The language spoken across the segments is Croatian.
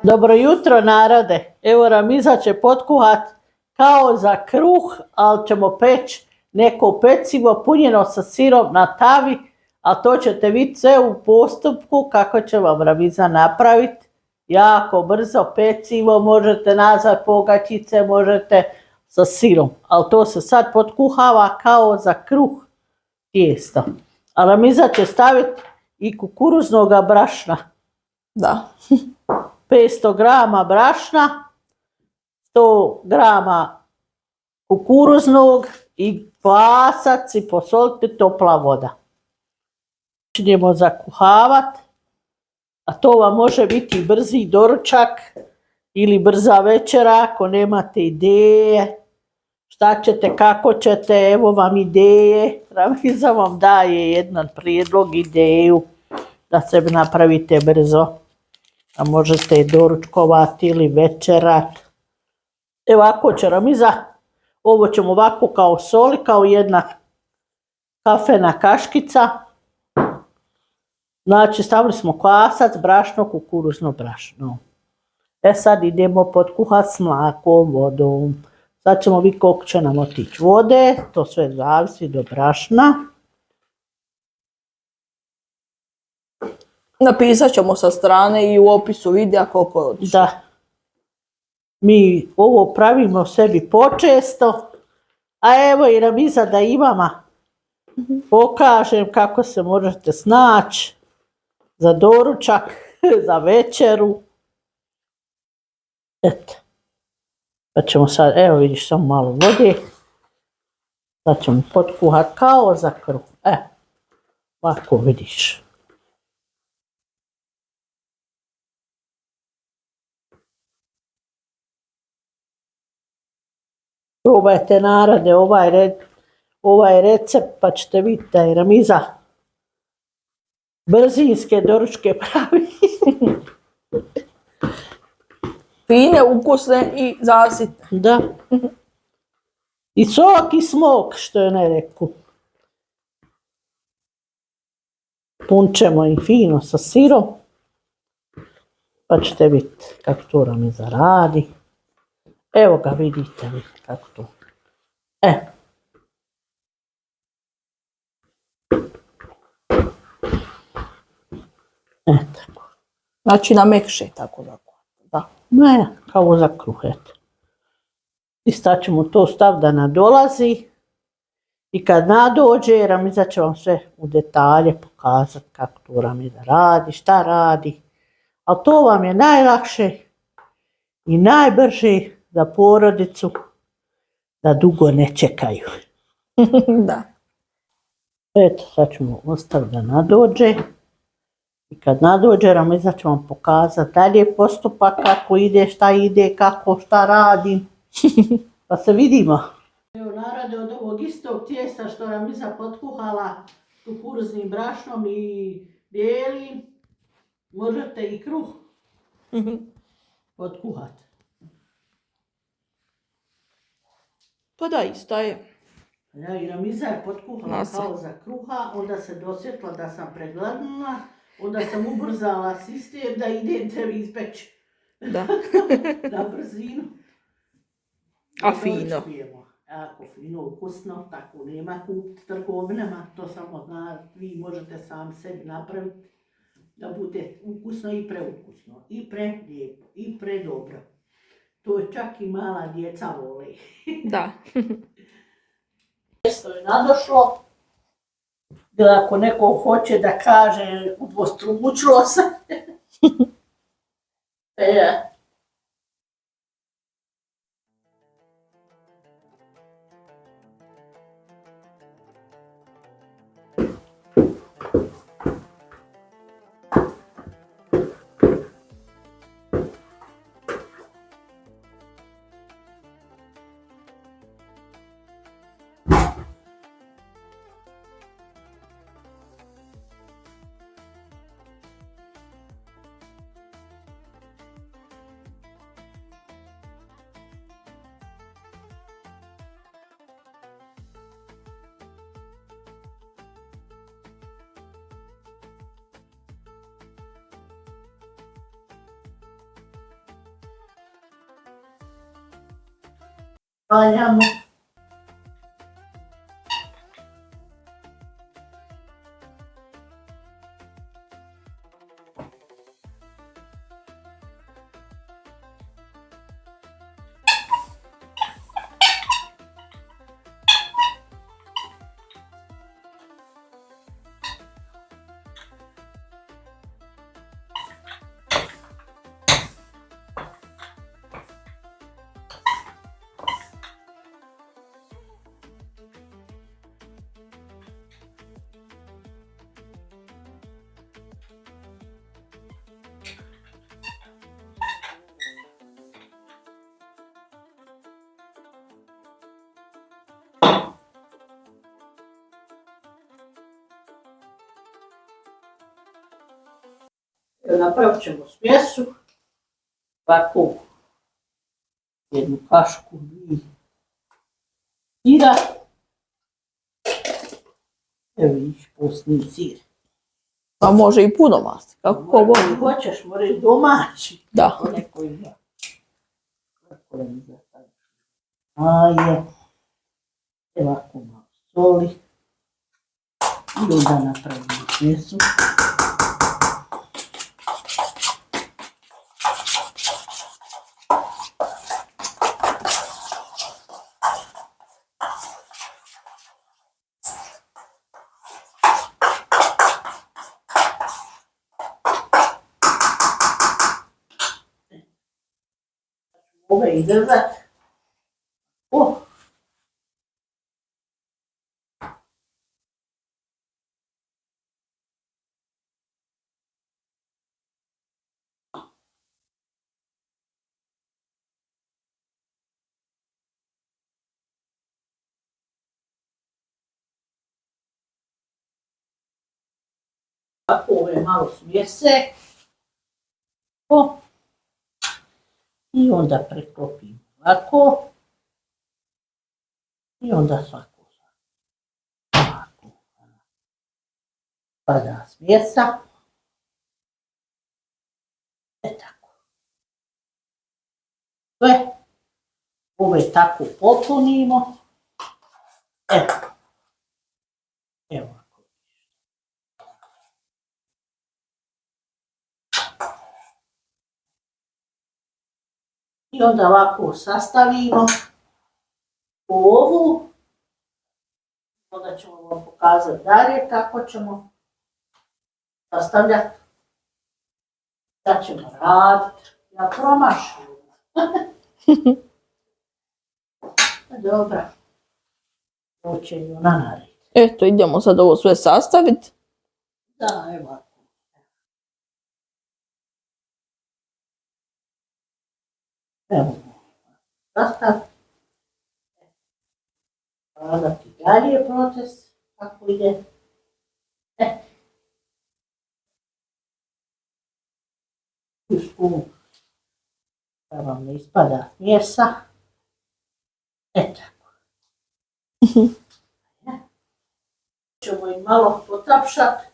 Dobro jutro narode, evo Ramiza će potkuhat kao za kruh, ali ćemo peći neko pecivo punjeno sa sirom na tavi, a to ćete vidjeti sve u postupku kako će vam Ramiza napraviti. Jako brzo pecivo, možete nazvat pogačice, možete sa sirom, ali to se sad potkuhava kao za kruh tijesto. A Ramiza će staviti i kukuruznog brašna. Da. 500 grama brašna, 100 grama kukuruznog i kvasac i posoliti topla voda. Počinjemo zakuhavati, a to vam može biti brzi doručak ili brza večera ako nemate ideje. Šta ćete, kako ćete, evo vam ideje. Ramiza vam daje jedan prijedlog, ideju da se napravite brzo. A možete doručkovati ili večerat. Evo ovako će Ramiza, ovo ćemo ovako kao soli, kao jedna kafena kaškica. Znači stavili smo kvasac, brašno, kukuruzno brašno. Sad idemo potkuhati s mlakom, vodom. Sad ćemo vidjeti koliko će nam otići vode, to sve zavisi do brašna. Napisat ćemo sa strane i u opisu videa koliko je otišlo. Da. Mi ovo pravimo sebi počesto, a evo i Ramiza da i vama pokažem kako se možete snaći za doručak, za večeru. Eto. Pa ćemo sad, evo vidiš, samo malo vode. Sad ćemo potkuhati kao za kruh. Ovako vidiš. Probajte narode ovaj recept pa ćete vidjeti da je Ramiza brzinske doručke pravi. Fine, ukusne i zasitne. Da. I sok i smok, što je ne reku. Punčemo ih fino sa sirom. Pa ćete vidjeti kako to Ramiza radi. Evo ga, vidite vi kako to. Tako. Znači na mekše tako da. Ne, kao za kruh, eto. I sad ćemo to staviti da nadolazi. I kad nadođe, Ramiza će vam sve u detalje pokazati kako to Ramiza radi, šta radi. Ali to vam je najlakše i najbrže za porodicu da dugo ne čekaju. Da. Eto, sad ćemo ostaviti da nadođe. I kad nadođe, Ramiza će vam pokazati dalje postupak, kako ide, kako šta radi. Pa se vidimo. Evo narode, od ovog istog tijesta što Ramiza potkuhala kukuruznim brašnom i bijelim, možete i kruh potkuhati. Pa da, isto je. Ja, i Ramiza je potkuhala kao za kruha, onda se dosjetila da sam pregladnula, onda sam ubrzala sistem da idete ispeći. Da. Na brzinu. A fino. Jako fino, ukusno, tako nema kupiti trgovinama, to samo vi možete sami sebi napraviti da bude ukusno i preukusno, i prelijepo, i predobro. To je čak i mala djeca vole. Da. Mjesto je nadošlo, da ako neko hoće da kaže udvostručilo se. Valjamo. Napravit ćemo smjesu, ovako jednu kašku sira, evo vidiš postni sir. Pa može i puno masti, kako ko voli. Hoćeš, mora i domaći. Da. Ako neko ima. Kako da mi zastavim. Aje, ovako malo soli i onda napravimo smjesu. Ove izdržat. Ovako ove malo smjese. I onda preklopimo ovako. I onda svako ovako. Pada smjesa. Tako. Sve. Ove tako popunimo. Evo ovako. I onda ovako sastavimo ovu. Onda ćemo vam pokazati dalje kako ćemo sastavljati. Sad ćemo raditi. Ja promašam. Dobro. To će i ona narediti. Eto, idemo sad ovo sve sastaviti. Da, evo. Evo. Sastav. Hvala ti dalje proces. Kako ide. Da vam ne ispada smjesa. Tako. Ćemo i malo potapšati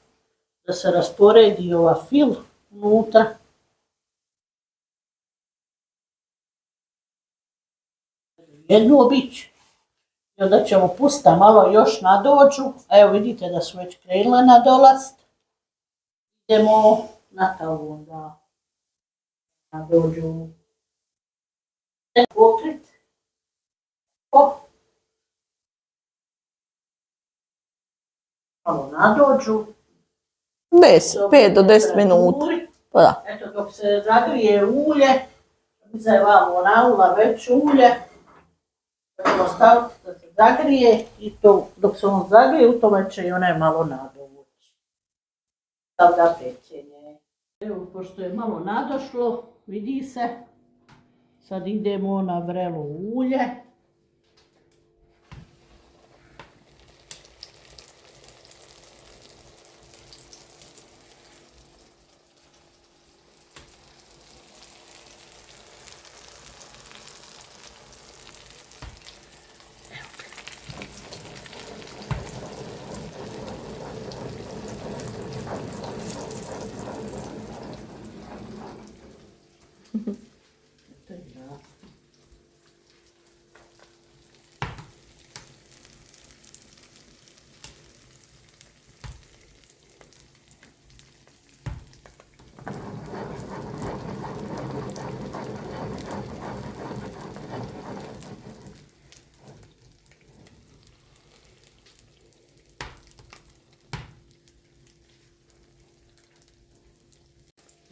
da se rasporedi ova fil unutra. Jednu obić. I onda ćemo pustiti malo još nadođu. Evo vidite da su već krenule nadolast. Idemo na tavu onda. Nadođu. Pokrit. Malo nadođu. Bez 5 do 10 minuta. Pa da. Eto, dok se zagrije ulje, za je vamo naula već ulje, da ćemo staviti da se zagrije i to, dok se on zagrije, u tome će i onaj malo nadovući. Sada pečenje. Evo, pošto je malo nadošlo, vidi se, sad idemo na vrelo ulje.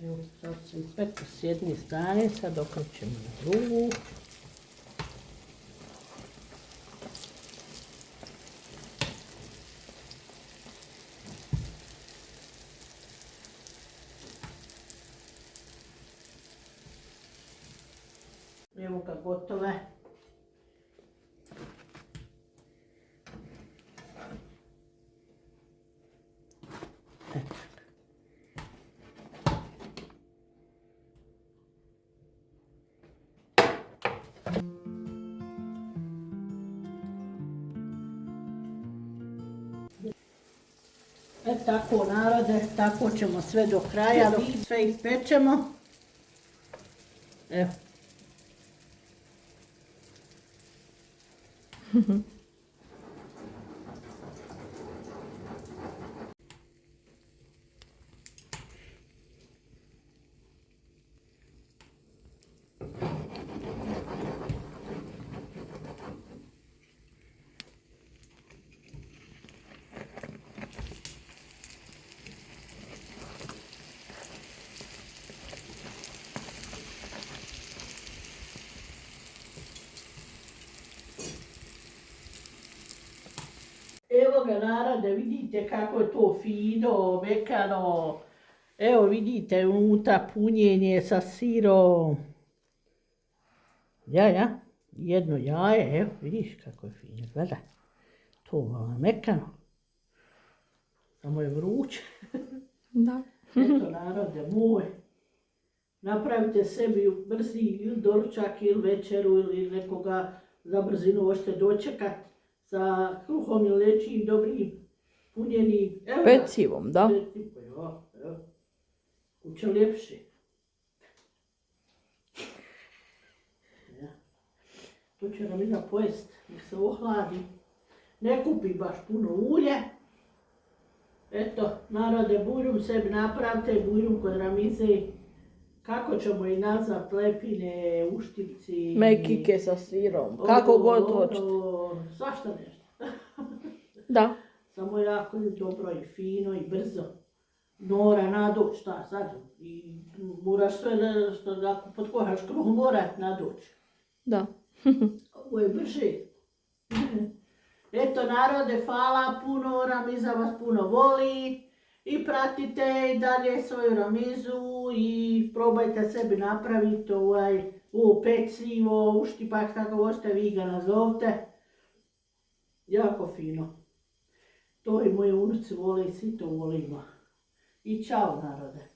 Evo sad sam pekla s jedne strane, sad okrećemo na drugu. Evo ga gotove. Tako narode, tako ćemo sve do kraja, sve ispečemo. Evo. Evo ga narode, vidite kako je to fino, mekano. Evo vidite unutra punjenje sa sirom. Jedno jaje, evo vidiš kako je fino, gledaj. To je mekano. Samo je vruće. Da. Eto narode moj, napravite sebi brzi ili doručak ili večeru ili nekoga za brzinu hoćete dočekat sa kruhom ili nečim dobrim punjenim. Evo ga. Pecivom, da. Pecivo, evo. Kuće ljepše. Ja. To će nam iza pojest, nek se ohladi. Ne kupi baš puno ulje. Eto, narode, buljum sebi napravite, buljum kod Ramize. Kako ćemo i nazvat lepine, uštivci. Mekike sa sirom, kako god hoćete. Svašta nešto. Da. Samo jako je dobro i fino i brzo. Mora nadoć, šta sad? I moraš sve nešto, ako potkohaš kruh, mora nadoć. Da. Ovo je brže. Eto narode, hvala puno, Ramiza vas puno voli i pratite i dalje svoju Ramizu i probajte sebi napraviti ovo pecivo, uštipak, kako hoćete vi ga nazovite. Jako fino. To i moje unuci vole i svi to volimo. I čao narode.